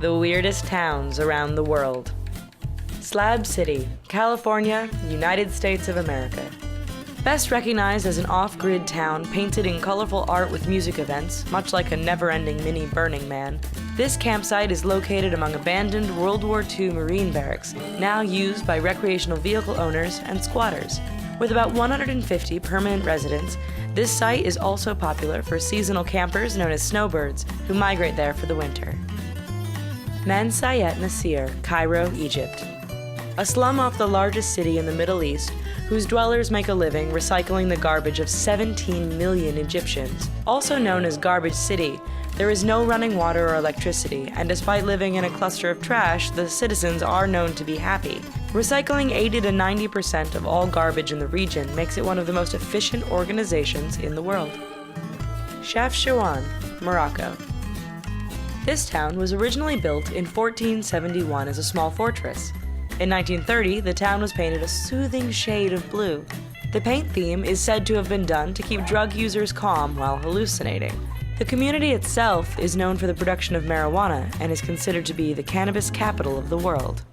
the weirdest towns around the world. Slab City, California, United States of America. Best recognized as an off-grid town painted in colorful art with music events, much like a never-ending mini Burning Man, this campsite is located among abandoned World War II Marine barracks, now used by recreational vehicle owners and squatters. With about 150 permanent residents, this site is also popular for seasonal campers known as snowbirds, who migrate there for the winter. Mansayet Nasir, Cairo, Egypt. A slum off the largest city in the Middle East, whose dwellers make a living recycling the garbage of 17 million Egyptians. Also known as Garbage City, there is no running water or electricity, and despite living in a cluster of trash, the citizens are known to be happy. Recycling 80 to 90% of all garbage in the region makes it one of the most efficient organizations in the world. Chefchaouen, Morocco. This town was originally built in 1471 as a small fortress. In 1930, the town was painted a soothing shade of blue. The paint theme is said to have been done to keep drug users calm while hallucinating. The community itself is known for the production of marijuana and is considered to be the cannabis capital of the world.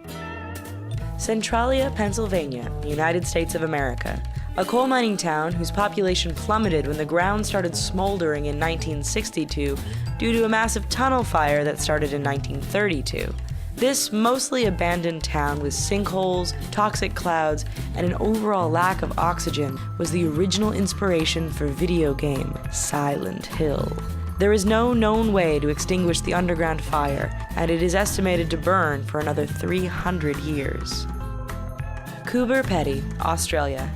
Centralia, Pennsylvania, United States of America. A coal mining town whose population plummeted when the ground started smoldering in 1962 due to a massive tunnel fire that started in 1932. This mostly abandoned town with sinkholes, toxic clouds, and an overall lack of oxygen was the original inspiration for video game Silent Hill. There is no known way to extinguish the underground fire, and it is estimated to burn for another 300 years. Coober Pedy, Australia.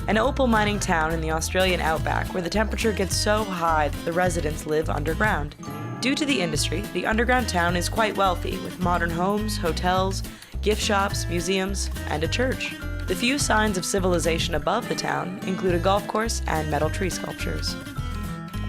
An opal mining town in the Australian outback where the temperature gets so high that the residents live underground. Due to the industry, the underground town is quite wealthy, with modern homes, hotels, gift shops, museums, and a church. The few signs of civilization above the town include a golf course and metal tree sculptures.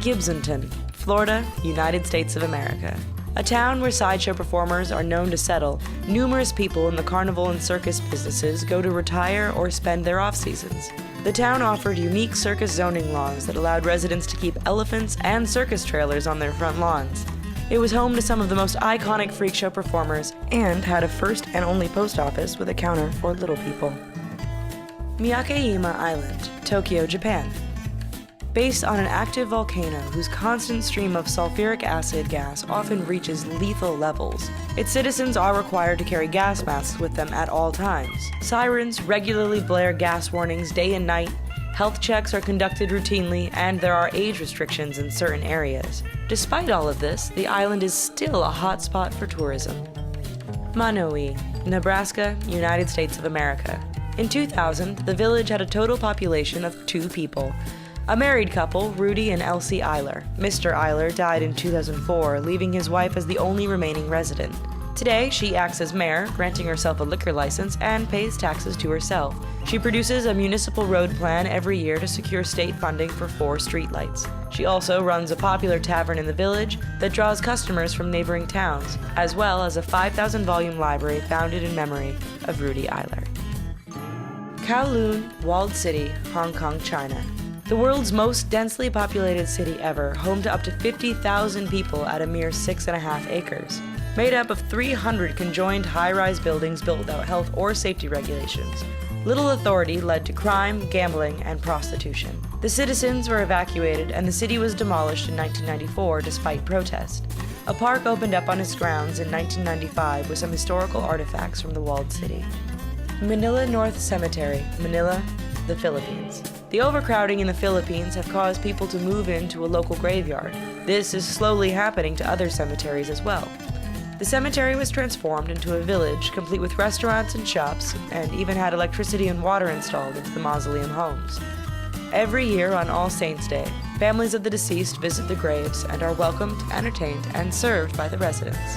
Gibsonton, Florida, United States of America. A town where sideshow performers are known to settle, numerous people in the carnival and circus businesses go to retire or spend their off-seasons. The town offered unique circus zoning laws that allowed residents to keep elephants and circus trailers on their front lawns. It was home to some of the most iconic freak show performers and had a first and only post office with a counter for little people. Miyake-Jima Island, Tokyo, Japan. Based on an active volcano whose constant stream of sulfuric acid gas often reaches lethal levels, its citizens are required to carry gas masks with them at all times. Sirens regularly blare gas warnings day and night, health checks are conducted routinely, and there are age restrictions in certain areas. Despite all of this, the island is still a hotspot for tourism. Manui, Nebraska, United States of America. In 2000, the village had a total population of 2 people. A married couple, Rudy and Elsie Eiler. Mr. Eiler died in 2004, leaving his wife as the only remaining resident. Today, she acts as mayor, granting herself a liquor license, and pays taxes to herself. She produces a municipal road plan every year to secure state funding for 4 streetlights. She also runs a popular tavern in the village that draws customers from neighboring towns, as well as a 5,000-volume library founded in memory of Rudy Eiler. Kowloon, Walled City, Hong Kong, China. The world's most densely populated city ever, home to up to 50,000 people at a mere 6.5 acres. Made up of 300 conjoined high-rise buildings built without health or safety regulations. Little authority led to crime, gambling, and prostitution. The citizens were evacuated and the city was demolished in 1994 despite protest. A park opened up on its grounds in 1995 with some historical artifacts from the walled city. Manila North Cemetery, Manila, the Philippines. The overcrowding in the Philippines have caused people to move into a local graveyard. This is slowly happening to other cemeteries as well. The cemetery was transformed into a village, complete with restaurants and shops, and even had electricity and water installed into the mausoleum homes. Every year on All Saints' Day, families of the deceased visit the graves and are welcomed, entertained, and served by the residents.